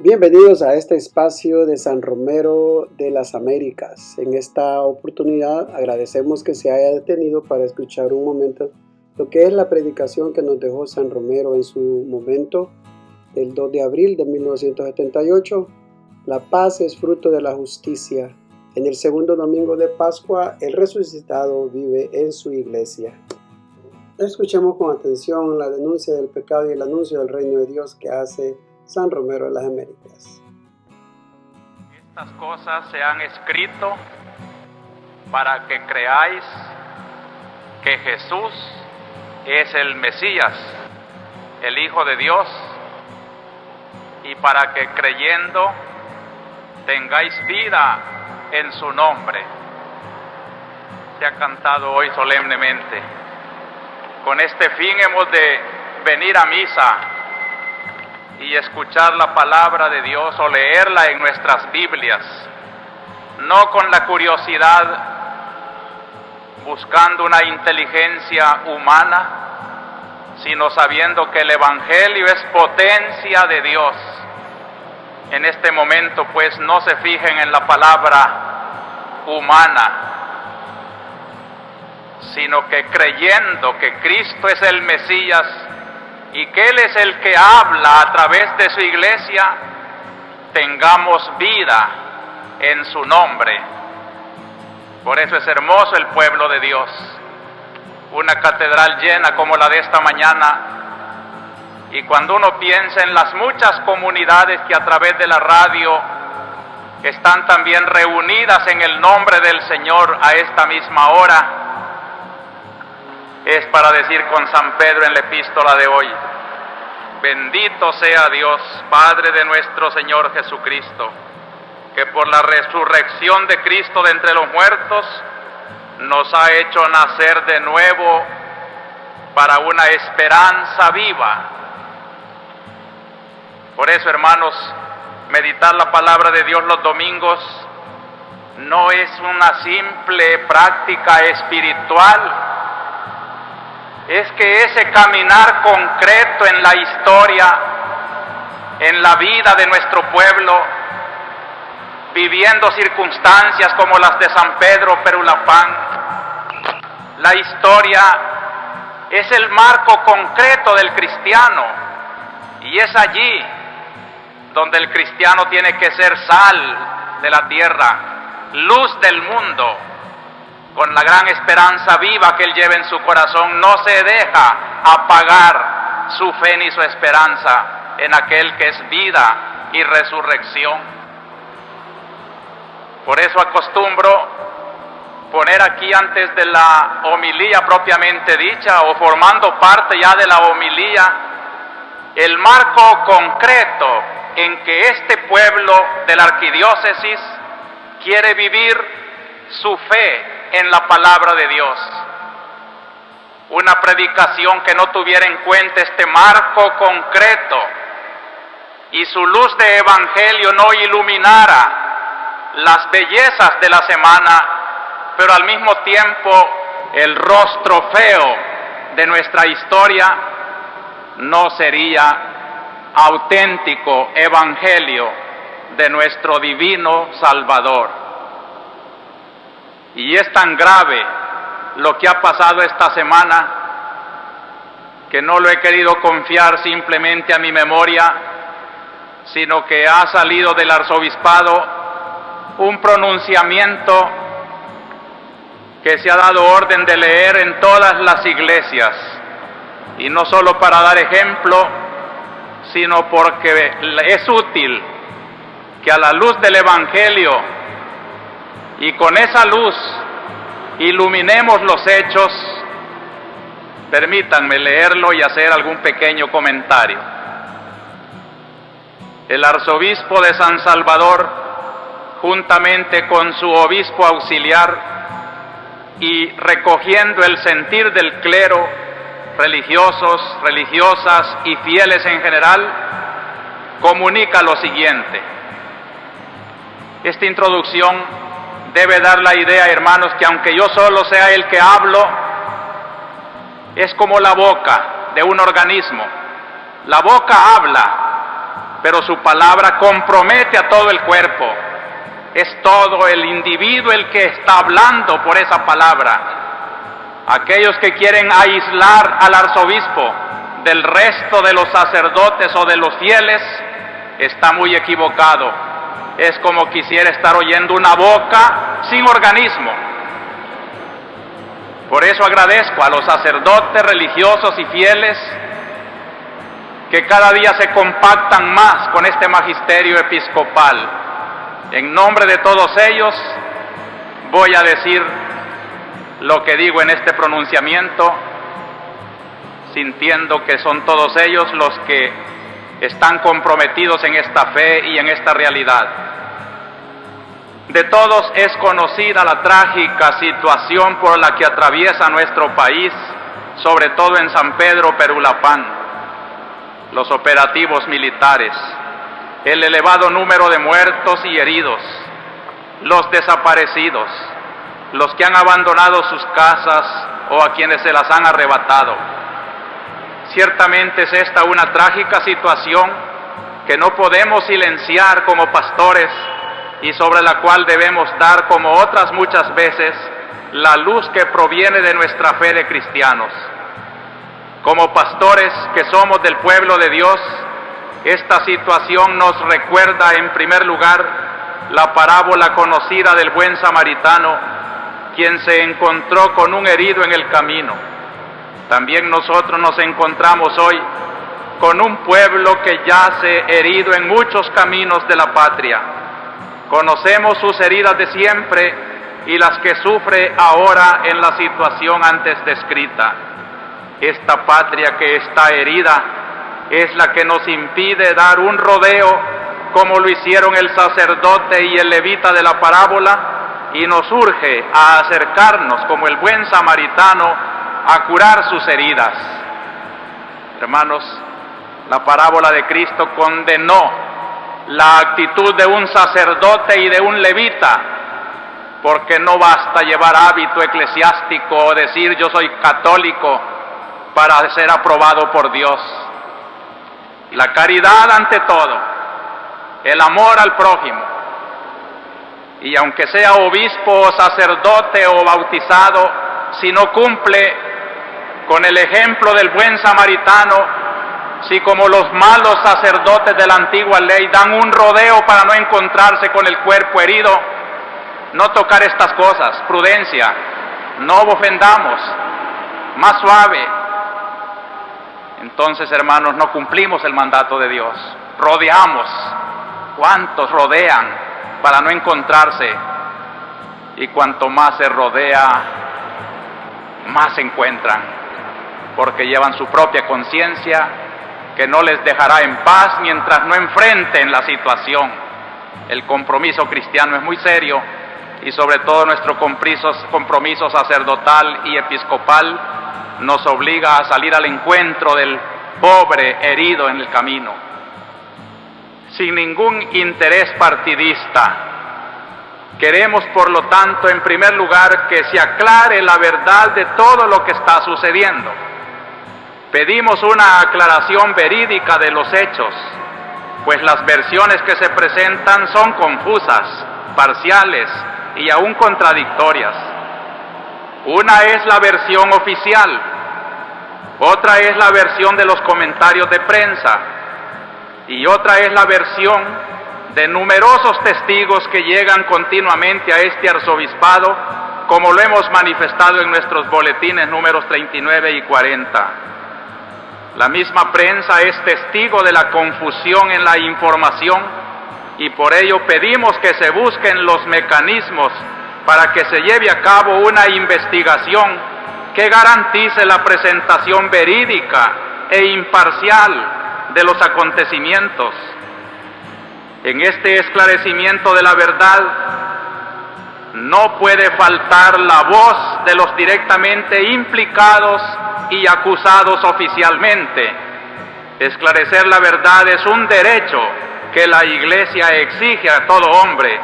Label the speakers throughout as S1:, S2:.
S1: Bienvenidos a este espacio de San Romero de las Américas. En esta oportunidad agradecemos que se haya detenido para escuchar un momento lo que es la predicación que nos dejó San Romero en su momento, el 2 de abril de 1978. La paz es fruto de la justicia. En el segundo domingo de Pascua, el resucitado vive en su iglesia. Escuchemos con atención la denuncia del pecado y el anuncio del reino de Dios que hace San Romero de las Américas.
S2: Estas cosas se han escrito para que creáis que Jesús es el Mesías, el Hijo de Dios, y para que creyendo tengáis vida en su nombre. Se ha cantado hoy solemnemente. Con este fin hemos de venir a misa y escuchar la palabra de Dios o leerla en nuestras Biblias, no con la curiosidad, buscando una inteligencia humana, sino sabiendo que el Evangelio es potencia de Dios. En este momento, pues, no se fijen en la palabra humana, sino que creyendo que Cristo es el Mesías y que Él es el que habla a través de su iglesia, tengamos vida en su nombre. Por eso es hermoso el pueblo de Dios. Una catedral llena como la de esta mañana. Y cuando uno piensa en las muchas comunidades que a través de la radio están también reunidas en el nombre del Señor a esta misma hora, es para decir con San Pedro en la epístola de hoy: bendito sea Dios, Padre de nuestro Señor Jesucristo, que por la resurrección de Cristo de entre los muertos nos ha hecho nacer de nuevo para una esperanza viva. Por eso, hermanos, meditar la palabra de Dios los domingos no es una simple práctica espiritual, es que ese caminar concreto en la historia, en la vida de nuestro pueblo, viviendo circunstancias como las de San Pedro Perulapán. La historia es el marco concreto del cristiano y es allí donde el cristiano tiene que ser sal de la tierra, luz del mundo, con la gran esperanza viva que él lleva en su corazón. No se deja apagar su fe ni su esperanza en aquel que es vida y resurrección. Por eso acostumbro poner aquí antes de la homilía propiamente dicha, o formando parte ya de la homilía, el marco concreto en que este pueblo de la arquidiócesis quiere vivir su fe en la palabra de Dios. Una predicación que no tuviera en cuenta este marco concreto y su luz de evangelio no iluminara las bellezas de la semana, pero al mismo tiempo el rostro feo de nuestra historia, no sería auténtico evangelio de nuestro divino Salvador. Y es tan grave lo que ha pasado esta semana que no lo he querido confiar simplemente a mi memoria, sino que ha salido del arzobispado un pronunciamiento que se ha dado orden de leer en todas las iglesias, y no solo para dar ejemplo, sino porque es útil que a la luz del Evangelio y con esa luz iluminemos los hechos. Permítanme leerlo y hacer algún pequeño comentario. El arzobispo de San Salvador, juntamente con su obispo auxiliar y recogiendo el sentir del clero, religiosos, religiosas y fieles en general, comunica lo siguiente. Esta introducción debe dar la idea, hermanos, que aunque yo solo sea el que hablo, es como la boca de un organismo. La boca habla, pero su palabra compromete a todo el cuerpo. Es todo el individuo el que está hablando por esa palabra. Aquellos que quieren aislar al arzobispo del resto de los sacerdotes o de los fieles, está muy equivocado. Es como quisiera estar oyendo una boca sin organismo. Por eso agradezco a los sacerdotes religiosos y fieles que cada día se compactan más con este magisterio episcopal. En nombre de todos ellos voy a decir lo que digo en este pronunciamiento, sintiendo que son todos ellos los que están comprometidos en esta fe y en esta realidad. De todos es conocida la trágica situación por la que atraviesa nuestro país, sobre todo en San Pedro Perulapán, los operativos militares, el elevado número de muertos y heridos, los desaparecidos, los que han abandonado sus casas o a quienes se las han arrebatado. Ciertamente es esta una trágica situación que no podemos silenciar como pastores y sobre la cual debemos dar, como otras muchas veces, la luz que proviene de nuestra fe de cristianos. Como pastores que somos del pueblo de Dios, esta situación nos recuerda en primer lugar la parábola conocida del buen samaritano, quien se encontró con un herido en el camino. También nosotros nos encontramos hoy con un pueblo que yace herido en muchos caminos de la patria. Conocemos sus heridas de siempre y las que sufre ahora en la situación antes descrita. Esta patria que está herida es la que nos impide dar un rodeo como lo hicieron el sacerdote y el levita de la parábola, y nos urge a acercarnos como el buen samaritano a curar sus heridas. Hermanos, la parábola de Cristo condenó la actitud de un sacerdote y de un levita, porque no basta llevar hábito eclesiástico o decir yo soy católico para ser aprobado por Dios. La caridad ante todo, el amor al prójimo. Y aunque sea obispo o sacerdote o bautizado, si no cumple con el ejemplo del buen samaritano, si como los malos sacerdotes de la antigua ley dan un rodeo para no encontrarse con el cuerpo herido, no tocar estas cosas, prudencia, no ofendamos, más suave. Entonces, hermanos, no cumplimos el mandato de Dios, rodeamos. ¿Cuántos rodean para no encontrarse? Y cuanto más se rodea, más se encuentran, porque llevan su propia conciencia que no les dejará en paz mientras no enfrenten la situación. El compromiso cristiano es muy serio y sobre todo nuestro compromiso sacerdotal y episcopal nos obliga a salir al encuentro del pobre herido en el camino, sin ningún interés partidista. Queremos, por lo tanto, en primer lugar, que se aclare la verdad de todo lo que está sucediendo. Pedimos una aclaración verídica de los hechos, pues las versiones que se presentan son confusas, parciales y aún contradictorias. Una es la versión oficial, otra es la versión de los comentarios de prensa y otra es la versión de numerosos testigos que llegan continuamente a este arzobispado, como lo hemos manifestado en nuestros boletines números 39 y 40. La misma prensa es testigo de la confusión en la información y por ello pedimos que se busquen los mecanismos para que se lleve a cabo una investigación que garantice la presentación verídica e imparcial de los acontecimientos. En este esclarecimiento de la verdad no puede faltar la voz de los directamente implicados y acusados oficialmente. Esclarecer la verdad es un derecho que la Iglesia exige a todo hombre,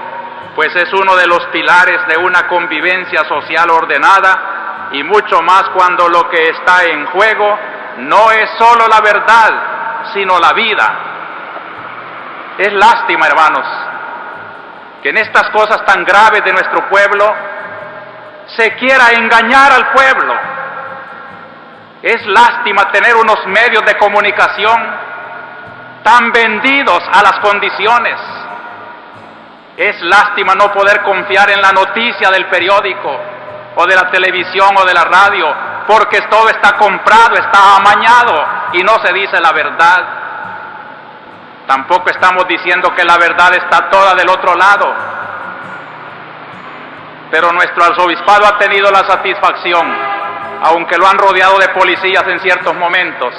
S2: pues es uno de los pilares de una convivencia social ordenada, y mucho más cuando lo que está en juego no es solo la verdad, sino la vida. Es lástima, hermanos, que en estas cosas tan graves de nuestro pueblo se quiera engañar al pueblo. Es lástima tener unos medios de comunicación tan vendidos a las condiciones. Es lástima no poder confiar en la noticia del periódico o de la televisión o de la radio, porque todo está comprado, está amañado y no se dice la verdad. Tampoco estamos diciendo que la verdad está toda del otro lado, pero nuestro arzobispado ha tenido la satisfacción, aunque lo han rodeado de policías en ciertos momentos,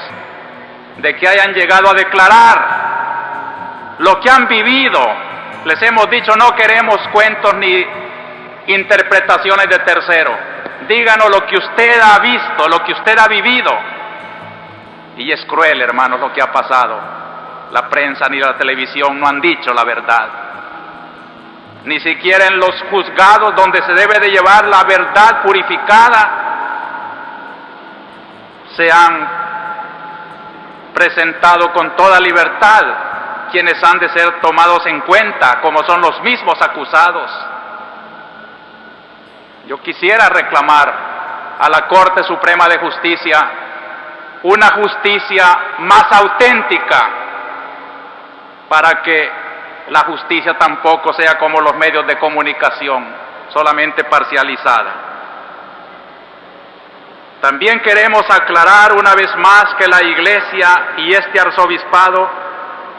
S2: de que hayan llegado a declarar lo que han vivido. Les hemos dicho, no queremos cuentos ni interpretaciones de tercero. Díganos lo que usted ha visto, lo que usted ha vivido. Y es cruel, hermanos, lo que ha pasado. La prensa ni la televisión no han dicho la verdad. Ni siquiera en los juzgados donde se debe de llevar la verdad purificada se han presentado con toda libertad quienes han de ser tomados en cuenta, como son los mismos acusados. Yo quisiera reclamar a la Corte Suprema de Justicia una justicia más auténtica, para que la justicia tampoco sea como los medios de comunicación, solamente parcializada. También queremos aclarar una vez más que la Iglesia y este arzobispado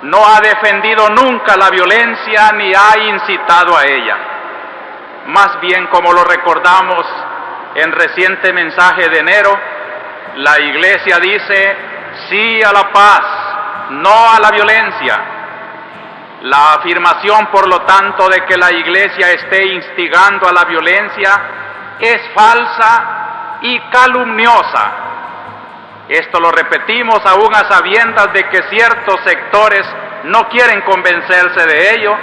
S2: no ha defendido nunca la violencia ni ha incitado a ella. Más bien, como lo recordamos en reciente mensaje de enero, la Iglesia dice sí a la paz, no a la violencia. La afirmación, por lo tanto, de que la Iglesia esté instigando a la violencia es falsa y calumniosa. Esto lo repetimos aún a sabiendas de que ciertos sectores no quieren convencerse de ello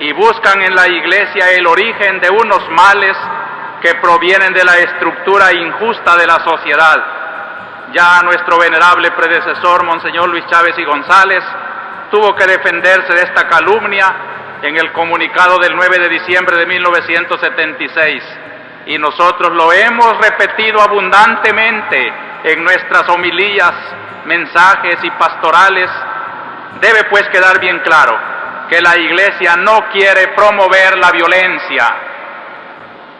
S2: y buscan en la Iglesia el origen de unos males que provienen de la estructura injusta de la sociedad. Ya nuestro venerable predecesor, Monseñor Luis Chávez y González, tuvo que defenderse de esta calumnia en el comunicado del 9 de diciembre de 1976, y nosotros lo hemos repetido abundantemente en nuestras homilías, mensajes y pastorales. Debe pues quedar bien claro que la Iglesia no quiere promover la violencia.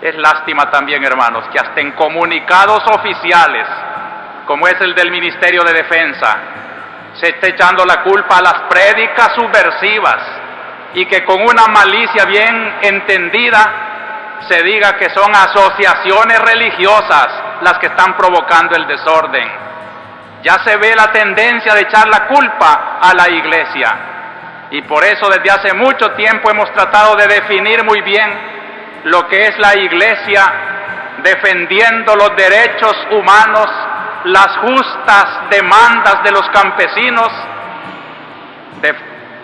S2: Es lástima también, hermanos, que hasta en comunicados oficiales, como es el del Ministerio de Defensa, se esté echando la culpa a las prédicas subversivas y que con una malicia bien entendida se diga que son asociaciones religiosas las que están provocando el desorden. Ya se ve la tendencia de echar la culpa a la Iglesia, y por eso desde hace mucho tiempo hemos tratado de definir muy bien lo que es la Iglesia, defendiendo los derechos humanos, las justas demandas de los campesinos,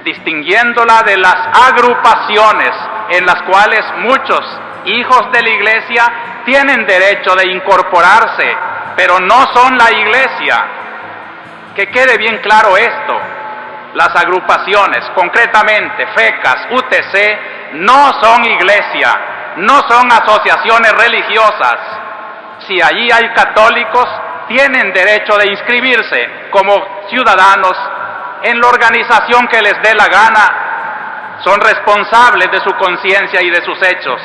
S2: distinguiéndola de las agrupaciones en las cuales muchos hijos de la Iglesia tienen derecho de incorporarse, pero no son la Iglesia. Que quede bien claro esto: las agrupaciones, concretamente FECAS, UTC, no son iglesia, no son asociaciones religiosas. Si allí hay católicos, tienen derecho de inscribirse como ciudadanos en la organización que les dé la gana. Son responsables de su conciencia y de sus hechos,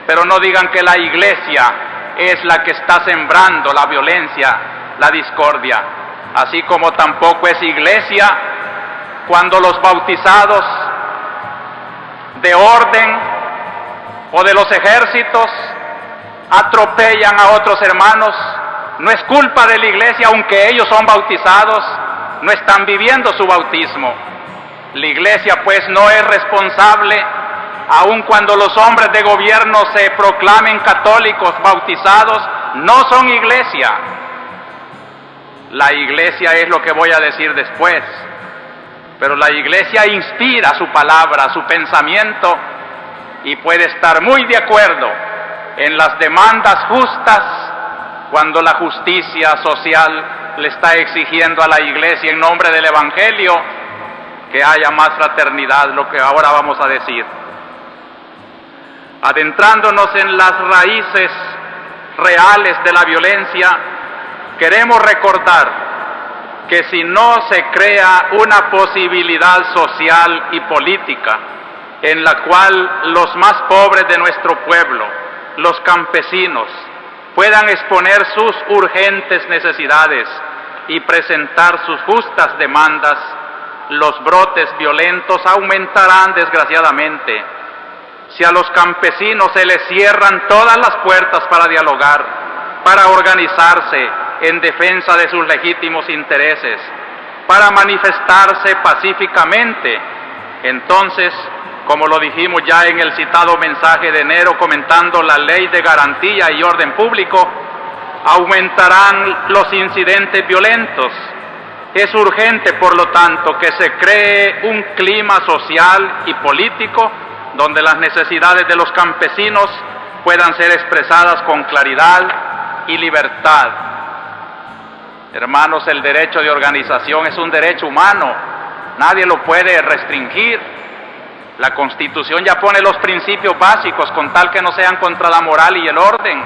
S2: pero no digan que la Iglesia es la que está sembrando la violencia, la discordia. Así como tampoco es Iglesia cuando los bautizados de orden o de los ejércitos atropellan a otros hermanos. No es culpa de la Iglesia, aunque ellos son bautizados, no están viviendo su bautismo. La Iglesia pues no es responsable, aun cuando los hombres de gobierno se proclamen católicos bautizados, no son Iglesia. La Iglesia es lo que voy a decir después, pero la Iglesia inspira su palabra, su pensamiento, y puede estar muy de acuerdo en las demandas justas cuando la justicia social le está exigiendo a la Iglesia en nombre del Evangelio que haya más fraternidad, lo que ahora vamos a decir. Adentrándonos en las raíces reales de la violencia, queremos recordar que si no se crea una posibilidad social y política en la cual los más pobres de nuestro pueblo, los campesinos, puedan exponer sus urgentes necesidades y presentar sus justas demandas, los brotes violentos aumentarán desgraciadamente. Si a los campesinos se les cierran todas las puertas para dialogar, para organizarse en defensa de sus legítimos intereses, para manifestarse pacíficamente, entonces, como lo dijimos ya en el citado mensaje de enero comentando la ley de garantía y orden público, aumentarán los incidentes violentos. Es urgente, por lo tanto, que se cree un clima social y político donde las necesidades de los campesinos puedan ser expresadas con claridad y libertad. Hermanos, el derecho de organización es un derecho humano, nadie lo puede restringir. La Constitución ya pone los principios básicos con tal que no sean contra la moral y el orden.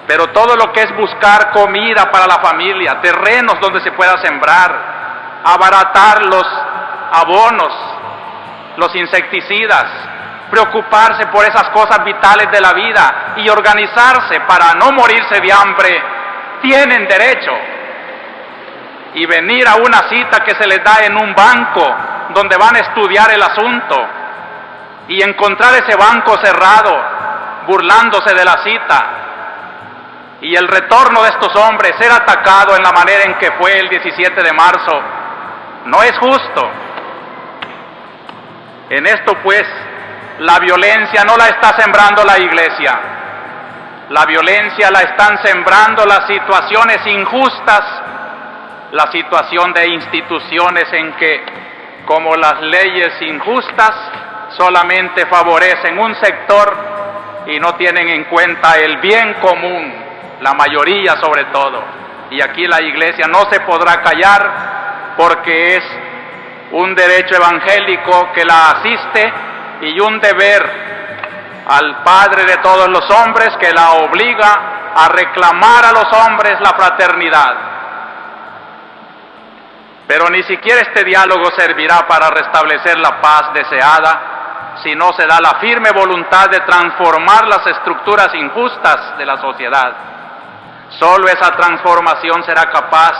S2: Pero todo lo que es buscar comida para la familia, terrenos donde se pueda sembrar, abaratar los abonos, los insecticidas, preocuparse por esas cosas vitales de la vida y organizarse para no morirse de hambre, tienen derecho. Y venir a una cita que se les da en un banco donde van a estudiar el asunto y encontrar ese banco cerrado, burlándose de la cita, y el retorno de estos hombres ser atacado en la manera en que fue el 17 de marzo, no es justo. En esto pues, la violencia no la está sembrando la Iglesia, la violencia la están sembrando las situaciones injustas, la situación de instituciones en que, como las leyes injustas, solamente favorecen un sector y no tienen en cuenta el bien común, la mayoría sobre todo. Y aquí la Iglesia no se podrá callar porque es un derecho evangélico que la asiste y un deber al Padre de todos los hombres que la obliga a reclamar a los hombres la fraternidad. Pero ni siquiera este diálogo servirá para restablecer la paz deseada si no se da la firme voluntad de transformar las estructuras injustas de la sociedad. Solo esa transformación será capaz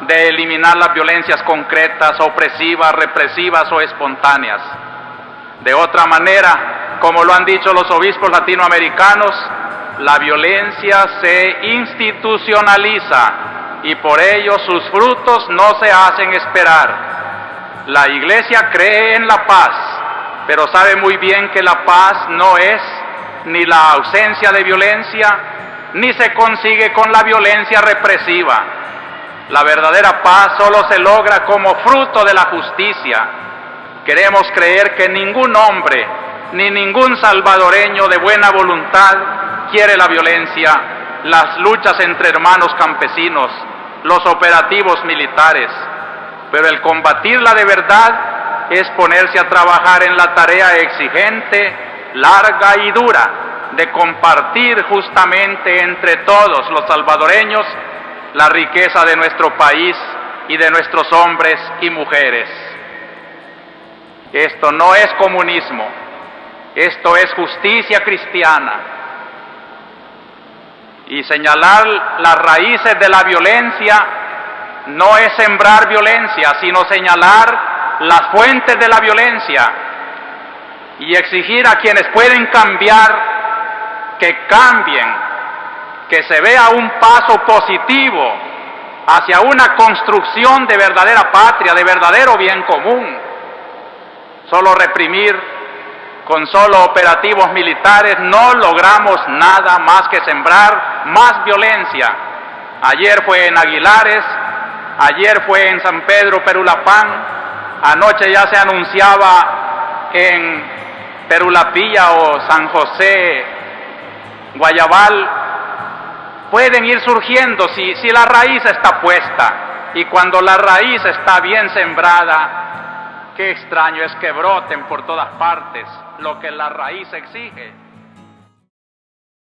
S2: de eliminar las violencias concretas, opresivas, represivas o espontáneas. De otra manera, como lo han dicho los obispos latinoamericanos, la violencia se institucionaliza y por ello sus frutos no se hacen esperar. La Iglesia cree en la paz, pero sabe muy bien que la paz no es ni la ausencia de violencia, ni se consigue con la violencia represiva. La verdadera paz solo se logra como fruto de la justicia. Queremos creer que ningún hombre, ni ningún salvadoreño de buena voluntad quiere la violencia, las luchas entre hermanos campesinos, los operativos militares. Pero el combatirla de verdad es ponerse a trabajar en la tarea exigente, larga y dura de compartir justamente entre todos los salvadoreños la riqueza de nuestro país y de nuestros hombres y mujeres. Esto no es comunismo, esto es justicia cristiana. Y señalar las raíces de la violencia no es sembrar violencia, sino señalar las fuentes de la violencia y exigir a quienes pueden cambiar que cambien, que se vea un paso positivo hacia una construcción de verdadera patria, de verdadero bien común. Solo reprimir con solo operativos militares no logramos nada más que sembrar más violencia. Ayer fue en Aguilares, ayer fue en San Pedro Perulapán, anoche ya se anunciaba en Perulapilla o San José Guayabal. Pueden ir surgiendo si la raíz está puesta, y cuando la raíz está bien sembrada, Qué extraño es que broten por todas partes lo que la raíz exige.